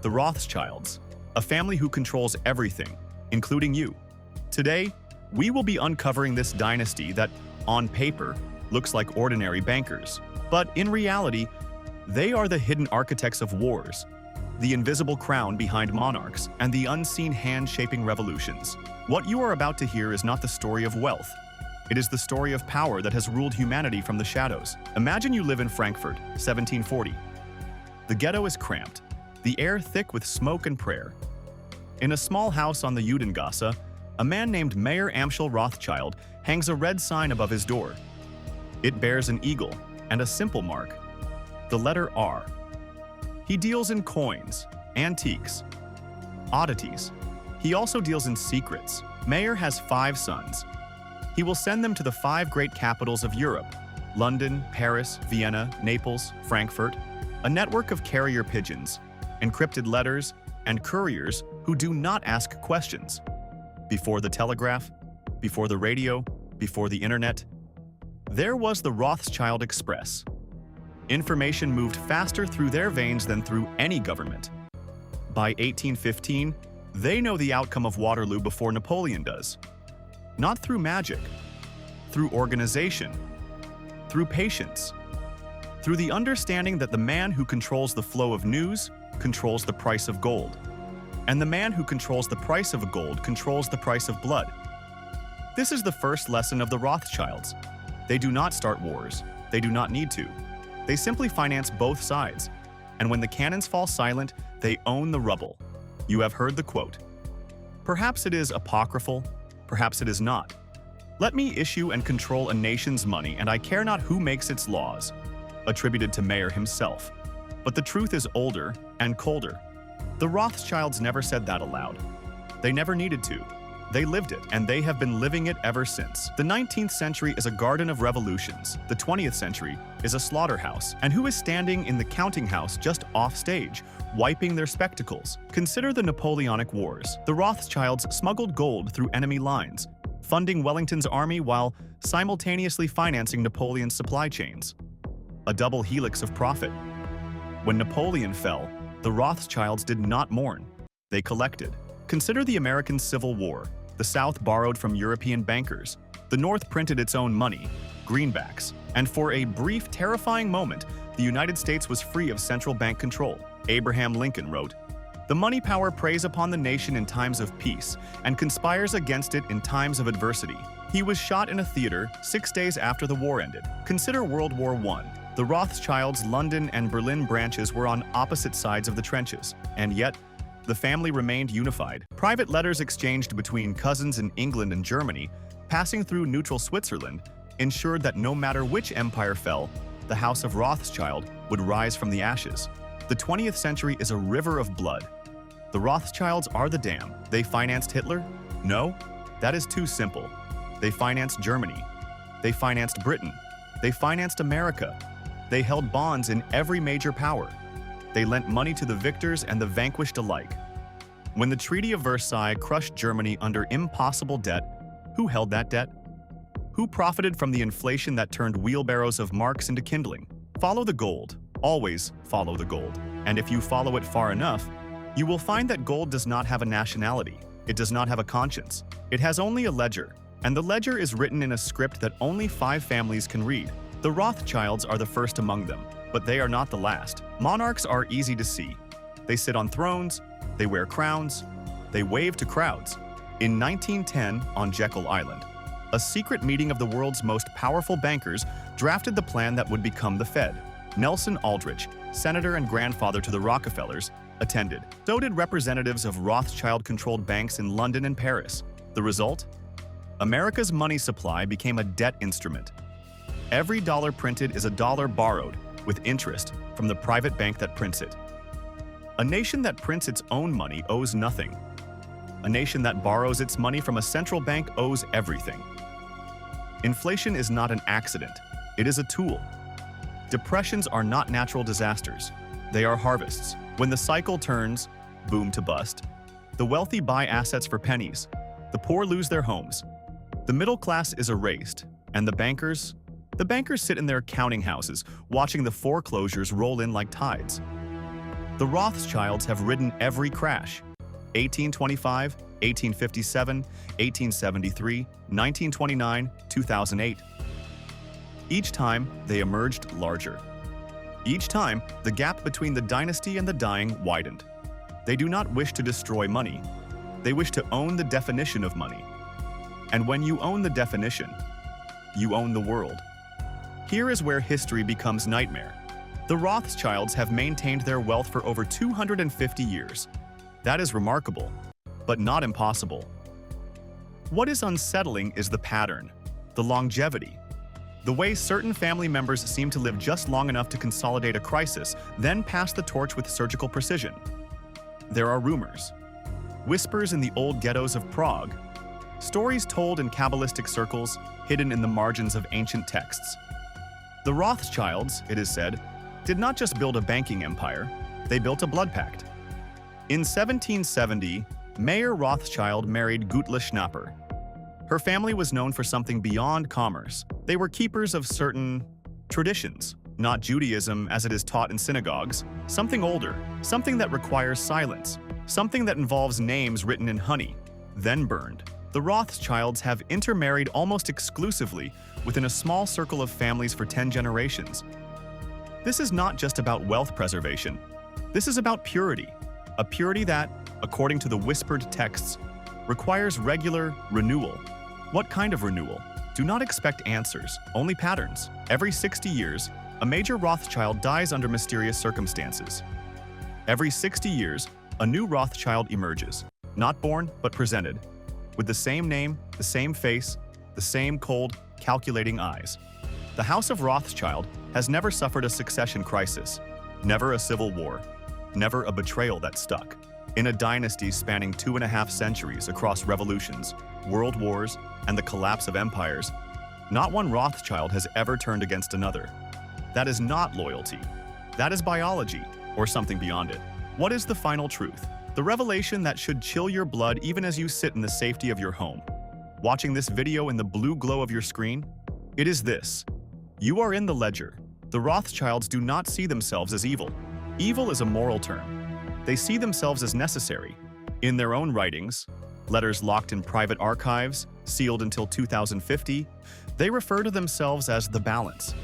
The Rothschilds, a family who controls everything, including you. Today, we will be uncovering this dynasty that, on paper, looks like ordinary bankers. But in reality, they are the hidden architects of wars, the invisible crown behind monarchs, and the unseen hand shaping revolutions. What you are about to hear is not the story of wealth. It is the story of power that has ruled humanity from the shadows. Imagine you live in Frankfurt, 1740. The ghetto is cramped, the air thick with smoke and prayer. In a small house on the Judengasse, a man named Mayer Amschel Rothschild hangs a red sign above his door. It bears an eagle and a simple mark, the letter R. He deals in coins, antiques, oddities. He also deals in secrets. Mayer has 5 sons. He will send them to the 5 great capitals of Europe: London, Paris, Vienna, Naples, Frankfurt, a network of carrier pigeons, encrypted letters, and couriers who do not ask questions. Before the telegraph, before the radio, before the internet, there was the Rothschild Express. Information moved faster through their veins than through any government. By 1815, they know the outcome of Waterloo before Napoleon does. Not through magic, through organization, through patience, through the understanding that the man who controls the flow of news controls the price of gold, and the man who controls the price of gold controls the price of blood. This is the first lesson of the Rothschilds. They do not start wars. They do not need to. They simply finance both sides, and when the cannons fall silent, they own the rubble. You have heard the quote. Perhaps it is apocryphal, perhaps it is not. Let me issue and control a nation's money, and I care not who makes its laws, attributed to Mayer himself. But the truth is older and colder. The Rothschilds never said that aloud. They never needed to. They lived it, and they have been living it ever since. The 19th century is a garden of revolutions. The 20th century is a slaughterhouse. And who is standing in the counting house just off stage, wiping their spectacles? Consider the Napoleonic Wars. The Rothschilds smuggled gold through enemy lines, funding Wellington's army while simultaneously financing Napoleon's supply chains. A double helix of profit. When Napoleon fell, the Rothschilds did not mourn. They collected. Consider the American Civil War. The South borrowed from European bankers. The North printed its own money, greenbacks. And for a brief, terrifying moment, the United States was free of central bank control. Abraham Lincoln wrote, "The money power preys upon the nation in times of peace and conspires against it in times of adversity." He was shot in a theater 6 days after the war ended. Consider World War I. The Rothschilds' London and Berlin branches were on opposite sides of the trenches, and yet, the family remained unified. Private letters exchanged between cousins in England and Germany, passing through neutral Switzerland, ensured that no matter which empire fell, the House of Rothschild would rise from the ashes. The 20th century is a river of blood. The Rothschilds are the dam. They financed Hitler? No, that is too simple. They financed Germany. They financed Britain. They financed America. They held bonds in every major power. They lent money to the victors and the vanquished alike. When the Treaty of Versailles crushed Germany under impossible debt, who held that debt? Who profited from the inflation that turned wheelbarrows of marks into kindling? Follow the gold. Always follow the gold. And if you follow it far enough, you will find that gold does not have a nationality. It does not have a conscience. It has only a ledger. And the ledger is written in a script that only 5 families can read. The Rothschilds are the first among them, but they are not the last. Monarchs are easy to see. They sit on thrones, they wear crowns, they wave to crowds. In 1910, on Jekyll Island, a secret meeting of the world's most powerful bankers drafted the plan that would become the Fed. Nelson Aldrich, senator and grandfather to the Rockefellers, attended. So did representatives of Rothschild-controlled banks in London and Paris. The result? America's money supply became a debt instrument. Every dollar printed is a dollar borrowed, with interest, from the private bank that prints it. A nation that prints its own money owes nothing. A nation that borrows its money from a central bank owes everything. Inflation is not an accident, it is a tool. Depressions are not natural disasters, they are harvests. When the cycle turns, boom to bust, the wealthy buy assets for pennies, the poor lose their homes. The middle class is erased, and the bankers sit in their counting houses, watching the foreclosures roll in like tides. The Rothschilds have ridden every crash: 1825, 1857, 1873, 1929, 2008. Each time, they emerged larger. Each time, the gap between the dynasty and the dying widened. They do not wish to destroy money. They wish to own the definition of money. And when you own the definition, you own the world. Here is where history becomes nightmare. The Rothschilds have maintained their wealth for over 250 years. That is remarkable, but not impossible. What is unsettling is the pattern, the longevity. The way certain family members seem to live just long enough to consolidate a crisis, then pass the torch with surgical precision. There are rumors, whispers in the old ghettos of Prague, stories told in Kabbalistic circles, hidden in the margins of ancient texts. The Rothschilds, it is said, did not just build a banking empire, they built a blood pact. In 1770, Mayer Rothschild married Gutla Schnapper. Her family was known for something beyond commerce. They were keepers of certain traditions, not Judaism as it is taught in synagogues, something older, something that requires silence, something that involves names written in honey, then burned. The Rothschilds have intermarried almost exclusively within a small circle of families for 10 generations. This is not just about wealth preservation. This is about purity, a purity that, according to the whispered texts, requires regular renewal. What kind of renewal? Do not expect answers, only patterns. Every 60 years, a major Rothschild dies under mysterious circumstances. Every 60 years, a new Rothschild emerges, not born, but presented, with the same name, the same face, the same cold, calculating eyes. The House of Rothschild has never suffered a succession crisis, never a civil war, never a betrayal that stuck. In a dynasty spanning 2.5 centuries across revolutions, world wars, and the collapse of empires, not one Rothschild has ever turned against another. That is not loyalty. That is biology, or something beyond it. What is the final truth? The revelation that should chill your blood even as you sit in the safety of your home. Watching this video in the blue glow of your screen? It is this. You are in the ledger. The Rothschilds do not see themselves as evil. Evil is a moral term. They see themselves as necessary. In their own writings, letters locked in private archives, sealed until 2050, they refer to themselves as the balance.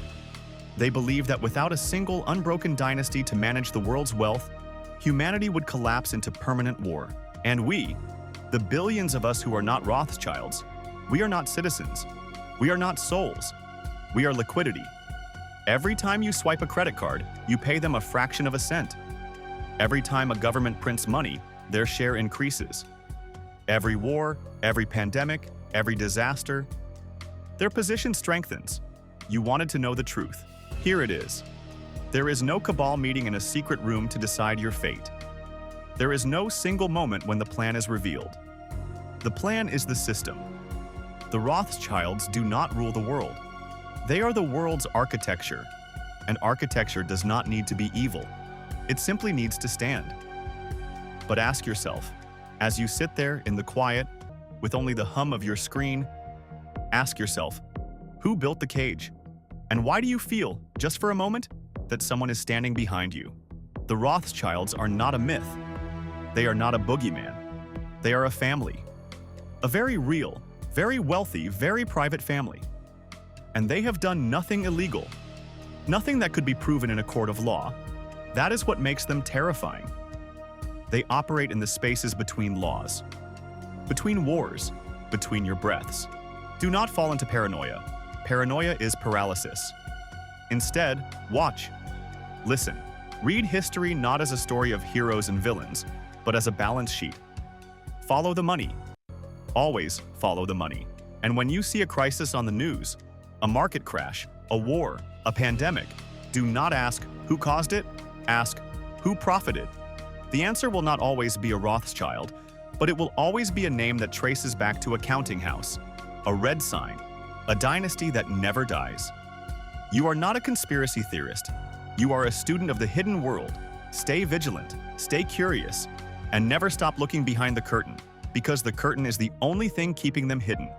They believe that without a single unbroken dynasty to manage the world's wealth, humanity would collapse into permanent war. And we, the billions of us who are not Rothschilds, we are not citizens. We are not souls. We are liquidity. Every time you swipe a credit card, you pay them a fraction of a cent. Every time a government prints money, their share increases. Every war, every pandemic, every disaster, their position strengthens. You wanted to know the truth. Here it is. There is no cabal meeting in a secret room to decide your fate. There is no single moment when the plan is revealed. The plan is the system. The Rothschilds do not rule the world. They are the world's architecture. And architecture does not need to be evil. It simply needs to stand. But ask yourself, as you sit there in the quiet, with only the hum of your screen, ask yourself, who built the cage? And why do you feel, just for a moment, that someone is standing behind you? The Rothschilds are not a myth. They are not a boogeyman. They are a family. A very real, very wealthy, very private family. And they have done nothing illegal. Nothing that could be proven in a court of law. That is what makes them terrifying. They operate in the spaces between laws, between wars, between your breaths. Do not fall into paranoia. Paranoia is paralysis. Instead, watch, listen, read history not as a story of heroes and villains, but as a balance sheet. Follow the money. Always follow the money. And when you see a crisis on the news, a market crash, a war, a pandemic, do not ask who caused it, ask who profited. The answer will not always be a Rothschild, but it will always be a name that traces back to a counting house, a red sign, a dynasty that never dies. You are not a conspiracy theorist. You are a student of the hidden world. Stay vigilant, stay curious, and never stop looking behind the curtain, because the curtain is the only thing keeping them hidden.